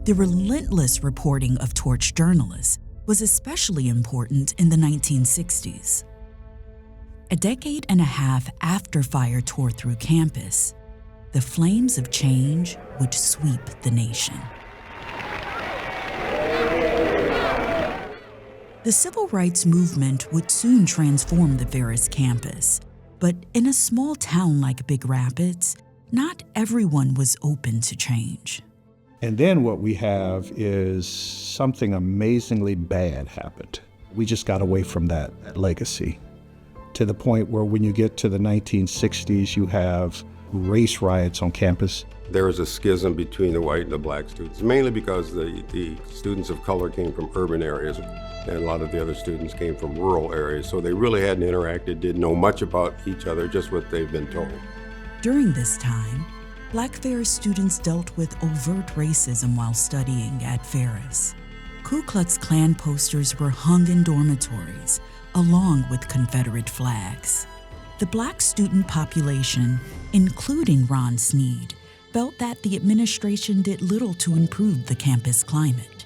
The relentless reporting of torch journalists was especially important in the 1960s. A decade and a half after fire tore through campus, the flames of change would sweep the nation. The civil rights movement would soon transform the Ferris campus, but in a small town like Big Rapids, not everyone was open to change. And then what we have is something amazingly bad happened. We just got away from that legacy to the point where when you get to the 1960s, you have race riots on campus. There was a schism between the white and the black students, mainly because the students of color came from urban areas and a lot of the other students came from rural areas. So they really hadn't interacted, didn't know much about each other, just what they've been told. During this time, Black Ferris students dealt with overt racism while studying at Ferris. Ku Klux Klan posters were hung in dormitories, along with Confederate flags. The Black student population, including Ron Snead, felt that the administration did little to improve the campus climate.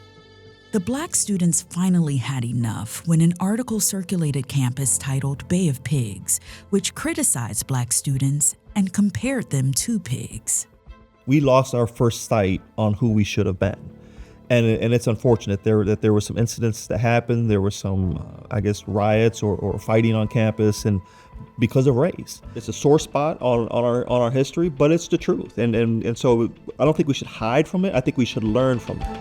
The Black students finally had enough when an article circulated campus titled Bay of Pigs, which criticized Black students and compared them to pigs. We lost our first sight on who we should have been. And it's unfortunate that there were some incidents that happened. There were some, riots or fighting on campus, and because of race. It's a sore spot on our history, but it's the truth. And so I don't think we should hide from it. I think we should learn from it.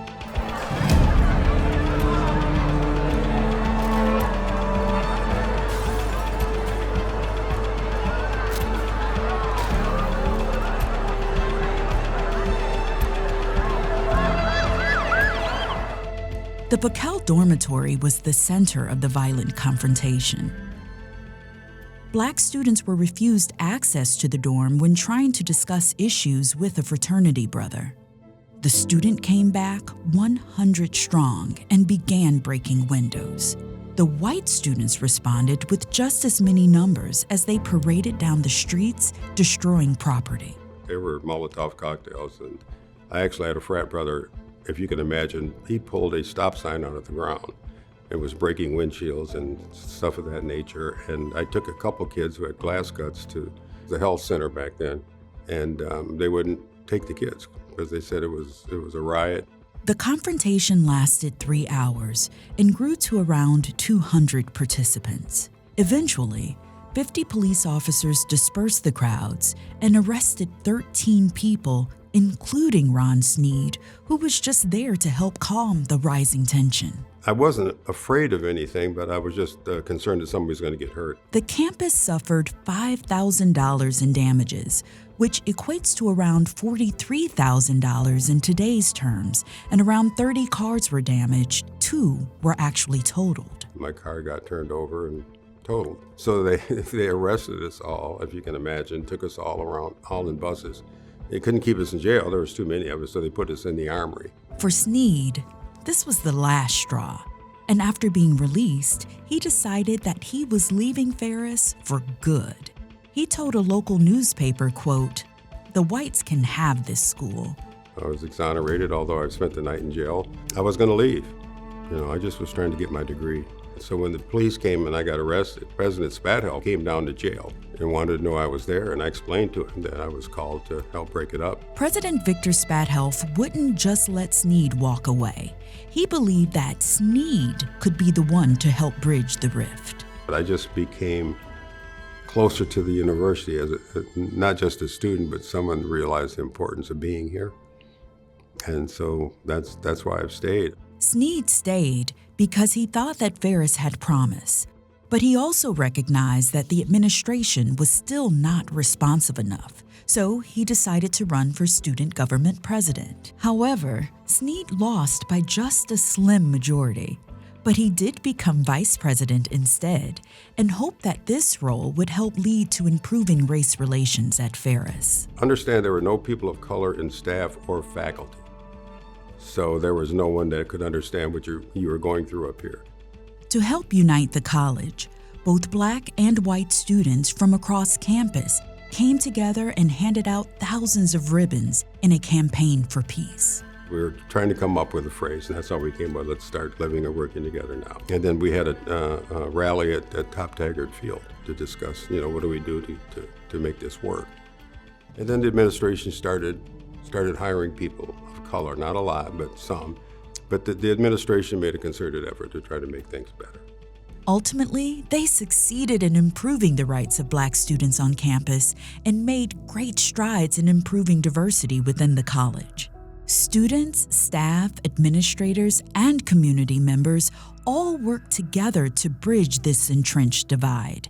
The Bakel dormitory was the center of the violent confrontation. Black students were refused access to the dorm when trying to discuss issues with a fraternity brother. The student came back 100 strong and began breaking windows. The white students responded with just as many numbers as they paraded down the streets, destroying property. There were Molotov cocktails, and I actually had a frat brother. If you can imagine, he pulled a stop sign out of the ground and was breaking windshields and stuff of that nature. And I took a couple kids who had glass cuts to the health center back then, and they wouldn't take the kids because they said it was a riot. The confrontation lasted 3 hours and grew to around 200 participants. Eventually, 50 police officers dispersed the crowds and arrested 13 people, including Ron Snead, who was just there to help calm the rising tension. I wasn't afraid of anything, but I was just concerned that somebody was going to get hurt. The campus suffered $5,000 in damages, which equates to around $43,000 in today's terms, and around 30 cars were damaged. 2 were actually totaled. My car got turned over and totaled. So they arrested us all, if you can imagine, took us all around, all in buses. They couldn't keep us in jail. There was too many of us, so they put us in the armory. For Snead, this was the last straw. And after being released, he decided that he was leaving Ferris for good. He told a local newspaper, quote, "The whites can have this school." I was exonerated, although I spent the night in jail. I was going to leave. I just was trying to get my degree. So when the police came and I got arrested, President Spatell came down to jail and wanted to know I was there, and I explained to him that I was called to help break it up. President Victor Spathelf wouldn't just let Snead walk away. He believed that Snead could be the one to help bridge the rift. But I just became closer to the university as not just a student, but someone realized the importance of being here. And so that's why I've stayed. Snead stayed because he thought that Ferris had promise, but he also recognized that the administration was still not responsive enough, so he decided to run for student government president. However, Snead lost by just a slim majority, but he did become vice president instead and hoped that this role would help lead to improving race relations at Ferris. Understand there were no people of color in staff or faculty. So there was no one that could understand what you were going through up here. To help unite the college, both Black and white students from across campus came together and handed out thousands of ribbons in a campaign for peace. We were trying to come up with a phrase, and that's how we came up. Let's start living and working together now. And then we had a rally at Top Taggart Field to discuss, what do we do to make this work. And then the administration started hiring people of color, not a lot, but some. But the administration made a concerted effort to try to make things better. Ultimately, they succeeded in improving the rights of Black students on campus and made great strides in improving diversity within the college. Students, staff, administrators, and community members all work together to bridge this entrenched divide.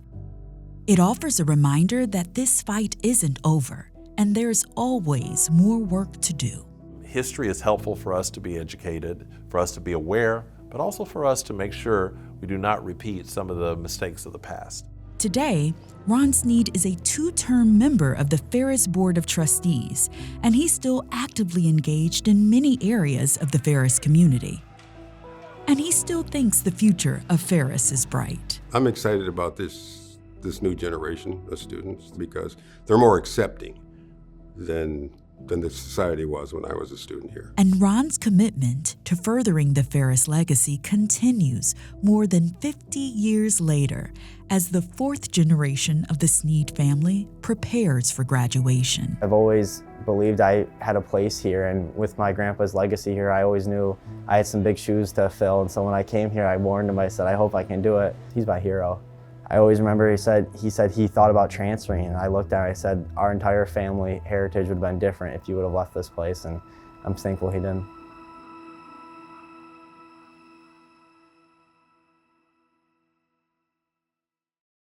It offers a reminder that this fight isn't over, and there's always more work to do. History is helpful for us to be educated, for us to be aware, but also for us to make sure we do not repeat some of the mistakes of the past. Today, Ron Sneed is a two-term member of the Ferris Board of Trustees, and he's still actively engaged in many areas of the Ferris community. And he still thinks the future of Ferris is bright. I'm excited about this new generation of students because they're more accepting than the society was when I was a student here. And Ron's commitment to furthering the Ferris legacy continues more than 50 years later as the fourth generation of the Sneed family prepares for graduation. I've always believed I had a place here, and with my grandpa's legacy here, I always knew I had some big shoes to fill, and so when I came here, I warned him, I said, I hope I can do it. He's my hero. I always remember he said he thought about transferring, and I looked at it, I said, our entire family heritage would have been different if you would have left this place, and I'm thankful he didn't.